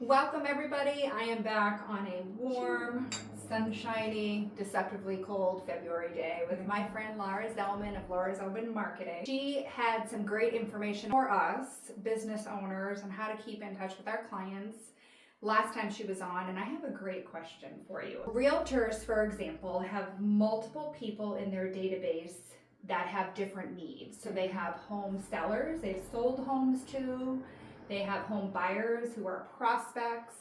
Welcome everybody. I am back on a warm, sunshiny, deceptively cold February day with my friend Lara Zelman of Lara Zelman Marketing. She had some great information for us, business owners, on how to keep in touch with our clients last time she was on, and I have a great question for you. Realtors, for example, have multiple people in their database that have different needs. So they have home sellers they've sold homes to. They have home buyers who are prospects.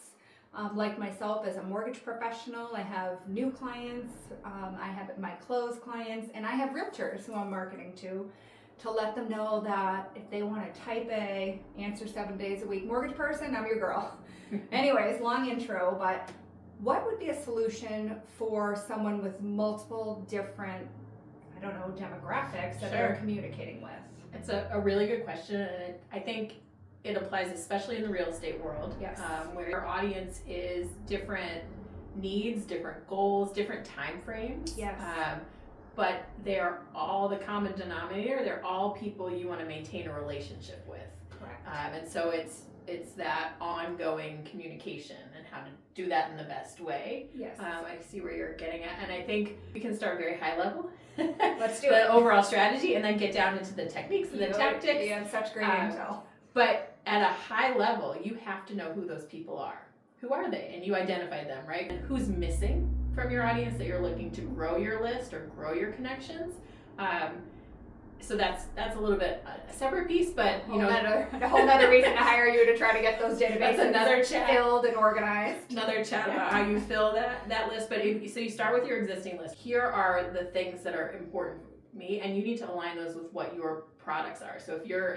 Like myself as a mortgage professional, I have new clients, I have my closed clients, and I have realtors who I'm marketing to let them know that if they want to type A, answer 7 days a week mortgage person, I'm your girl. Anyways, long intro, but what would be a solution for someone with multiple different, demographics that they're communicating with? It's a really good question, and I think it applies especially in the real estate world, Yes. Where your audience is different needs, different goals, different time frames. Yes. But they're all the common denominator. They're all people you want to maintain a relationship with. Correct. And so it's that ongoing communication and how to do that in the best way. Yes. I see where you're getting at, and I think we can start very high level. Let's do the it. overall strategy, and then get down into the techniques and the tactics. You have such great intel. But at a high level, you have to know who those people are. Who are they? And you identify them, right? And who's missing from your audience that you're looking to grow your list or grow your connections. So that's a little bit a separate piece, but a whole nother reason to hire you to try to get those databases that's another chat. Filled and organized. Another chat about how you fill that list. But so you start with your existing list. Here are the things that are important to me, and you need to align those with what your products are. So if you're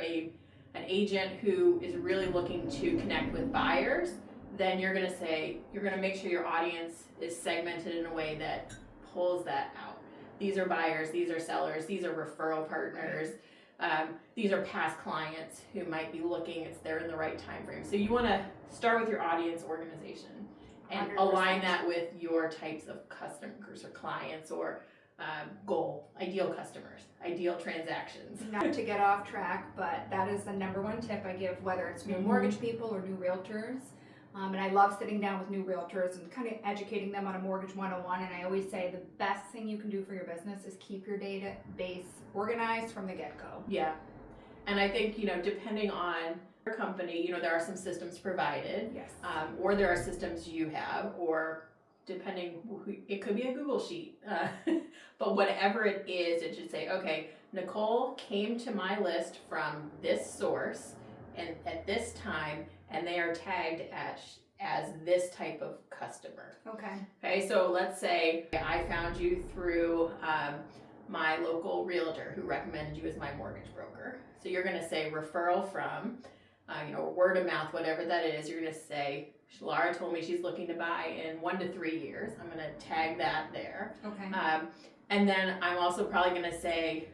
an agent who is really looking to connect with buyers, then you're going to make sure your audience is segmented in a way that pulls that out. These are buyers, these are sellers, these are referral partners, these are past clients who might be looking, they're in the right time frame. So you want to start with your audience organization and 100%. Align that with your types of customers or clients or ideal customers, ideal transactions. Not to get off track, but that is the number one tip I give, whether it's new mortgage people or new realtors. And I love sitting down with new realtors and kind of educating them on a mortgage 101. And I always say the best thing you can do for your business is keep your database organized from the get-go. Yeah. And I think, depending on your company, there are some systems provided. Yes. Or there are systems you have, or depending, it could be a Google Sheet. But whatever it is, it should say, okay, Nicole came to my list from this source and at this time, and they are tagged as this type of customer. Okay, so let's say I found you through my local realtor who recommended you as my mortgage broker. So you're going to say referral from, word of mouth, whatever that is. You're going to say, Lara told me she's looking to buy in 1 to 3 years. I'm going to tag that there. Okay. And then I'm also probably going to say,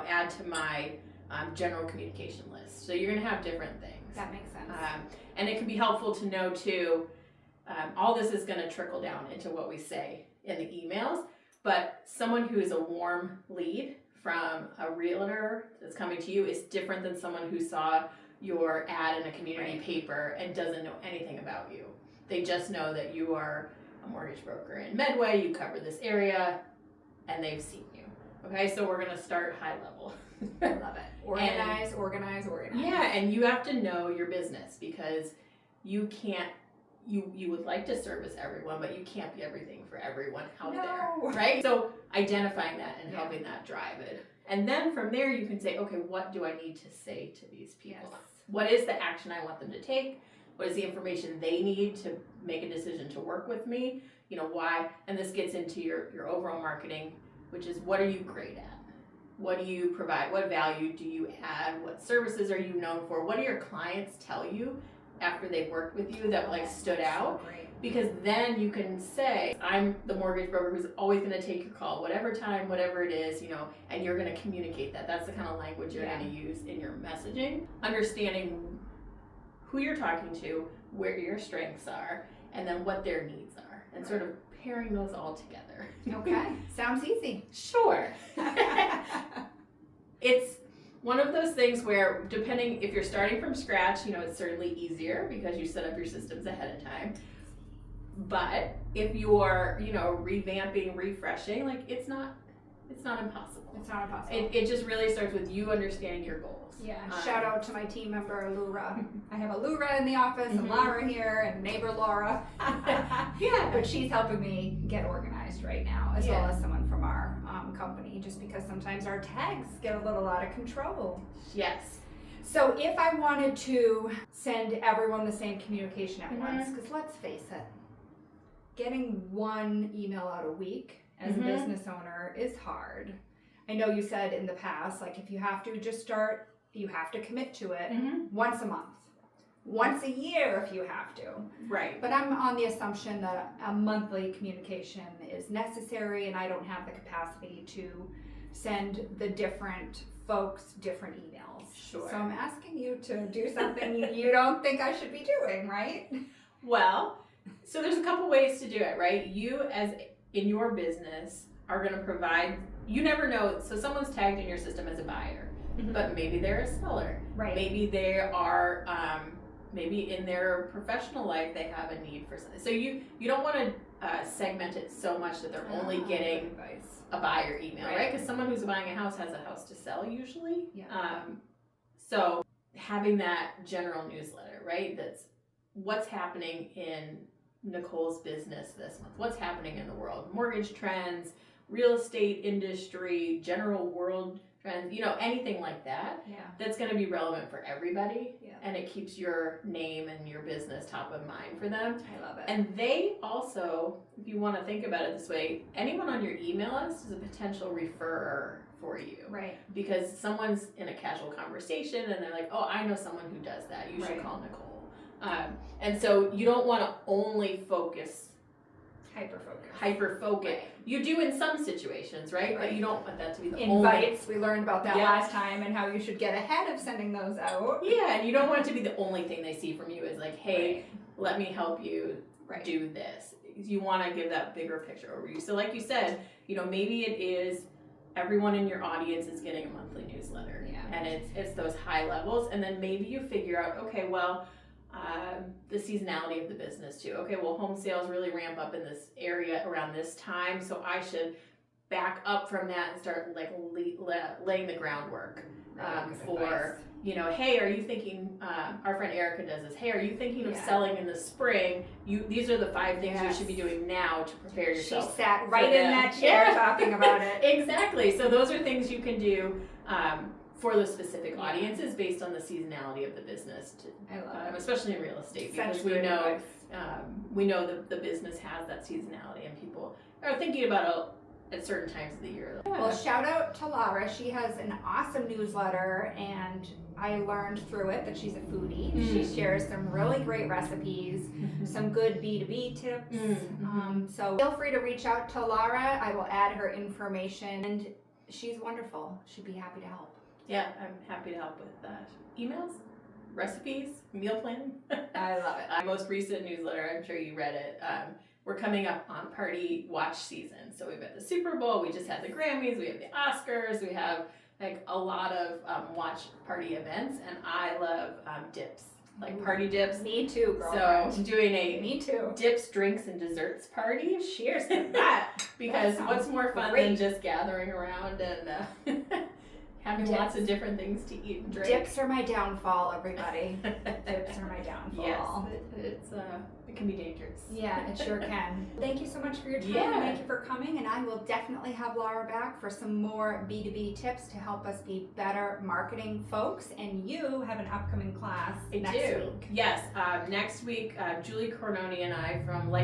add to my general communication list. So you're going to have different things. That makes sense. And it can be helpful to know too, all this is going to trickle down into what we say in the emails, but someone who is a warm lead from a realtor that's coming to you is different than someone who saw your ad in a community paper and doesn't know anything about you. They just know that you are a mortgage broker in Medway, you cover this area, and they've seen you. Okay, so we're going to start high level. I love it. Organize. Yeah, and you have to know your business because you can't, you would like to service everyone, but you can't be everything for everyone out there, right? So identifying that and helping that drive it. And then from there you can say, okay, what do I need to say to these people? Yes. What is the action I want them to take? What is the information they need to make a decision to work with me? Why? And this gets into your overall marketing, which is what are you great at? What do you provide? What value do you add? What services are you known for? What do your clients tell you after they've worked with you that stood out? So great. Because then you can say, I'm the mortgage broker who's always going to take your call, whatever time, whatever it is, and you're going to communicate that. That's the kind of language you're going to use in your messaging. Understanding who you're talking to, where your strengths are, and then what their needs are, and sort of pairing those all together. Okay, sounds easy. Sure. It's one of those things where, depending if you're starting from scratch, it's certainly easier because you set up your systems ahead of time. But if you're, revamping, refreshing, like it's not impossible. It's not impossible. It just really starts with you understanding your goals. Yeah, shout out to my team member, Lara. I have a Lara in the office, and Lara here, and neighbor Laura. Yeah. But she's helping me get organized right now, as well as someone from our company, just because sometimes our tags get a little out of control. Yes. So if I wanted to send everyone the same communication at once, because let's face it, getting one email out a week as a business owner is hard. I know you said in the past, like if you have to just start, you have to commit to it once a month, once a year if you have to. Right. But I'm on the assumption that a monthly communication is necessary, and I don't have the capacity to send the different folks different emails. Sure. So I'm asking you to do something you don't think I should be doing, right? Well, so there's a couple ways to do it, right? You, as in your business, are going to provide, you never know, so someone's tagged in your system as a buyer, but maybe they're a seller. Right. Maybe they are, maybe in their professional life they have a need for something. So you don't want to segment it so much that they're only getting a buyer email, right? Because someone who's buying a house has a house to sell usually. Yeah. So having that general newsletter, right? That's what's happening in Nicole's business this month. What's happening in the world? Mortgage trends, real estate industry, general world trends, anything like that. Yeah. That's going to be relevant for everybody. Yeah. And it keeps your name and your business top of mind for them. I love it. And they also, if you want to think about it this way, anyone on your email list is a potential referrer for you. Right. Because someone's in a casual conversation and they're like, oh, I know someone who does that. You should call Nicole. And so you don't want to only focus. Hyper focus. Right. You do in some situations, right? But you don't want that to be the only. Invites, we learned about that last time, and how you should get ahead of sending those out. Yeah, and you don't want it to be the only thing they see from you is like, hey, let me help you do this. You want to give that bigger picture overview. So like you said, maybe it is everyone in your audience is getting a monthly newsletter. Yeah. And it's those high levels. And then maybe you figure out, okay, well, the seasonality of the business too. Okay, well, home sales really ramp up in this area around this time, so I should back up from that and start like laying the groundwork for hey, are you thinking? Our friend Erica does this. Hey, are you thinking of selling in the spring? These are the 5 things you should be doing now to prepare yourself. She sat right in that chair talking about it. Exactly. So those are things you can do. For those specific audiences based on the seasonality of the business, I love it. Especially in real estate, because we know the business has that seasonality, and people are thinking about it at certain times of the year. Well, shout out to Lara. She has an awesome newsletter, and I learned through it that she's a foodie. She shares some really great recipes, some good B2B tips. So feel free to reach out to Lara. I will add her information, and she's wonderful. She'd be happy to help. Yeah, I'm happy to help with emails, recipes, meal planning. I love it. My most recent newsletter, I'm sure you read it. We're coming up on party watch season. So we've got the Super Bowl, we just had the Grammys, we have the Oscars, we have like a lot of watch party events, and I love dips, like party dips. Me too, girlfriend. So I'm doing a Me too. dips, drinks, and desserts party. Cheers to that. Because what's more fun than just gathering around and having lots of different things to eat and drink. Dips are my downfall, everybody. Dips are my downfall. Yes, it can be dangerous. Yeah, it sure can. Thank you so much for your time. Yeah. Thank you for coming, and I will definitely have Lara back for some more B2B tips to help us be better marketing folks. And you have an upcoming class next week. Yes, next week, Julie Cornoni and I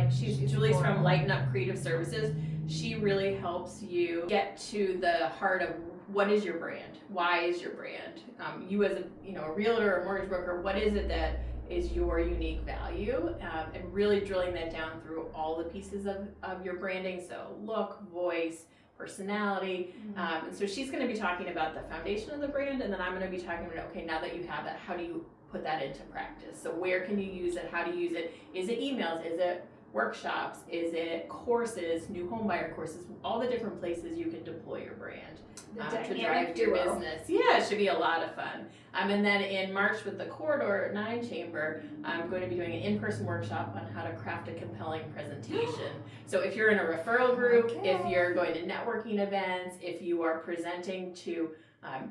Julie's from Lighten Up Creative Services. She really helps you get to the heart of what is your brand? Why is your brand? You as a realtor or mortgage broker, what is it that is your unique value? And really drilling that down through all the pieces of your branding. So look, voice, personality. And so she's going to be talking about the foundation of the brand, and then I'm going to be talking about, okay, now that you have that, how do you put that into practice? So where can you use it? How do you use it? Is it emails? Is it workshops? Is it courses, new home buyer courses, all the different places you can deploy your brand The to dynamic drive your duo. business? Yeah, it should be a lot of fun. And then in March with the Corridor 9 Chamber, I'm going to be doing an in-person workshop on how to craft a compelling presentation. So if you're in a referral group, if Okay. you're going to networking events, if you are presenting to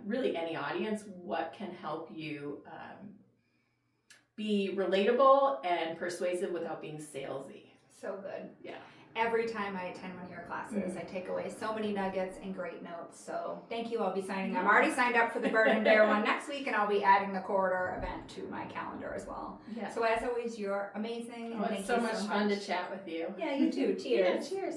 really any audience, what can help you be relatable and persuasive without being salesy. So good. Yeah. Every time I attend one of your classes, I take away so many nuggets and great notes. So thank you. I'll be signing. I'm already signed up for the Bird and Bear one next week, and I'll be adding the Corridor event to my calendar as well. Yeah. So as always, you're amazing. Oh, And it's thank so you much fun to chat with you. Yeah, you too. Cheers. Yeah, cheers.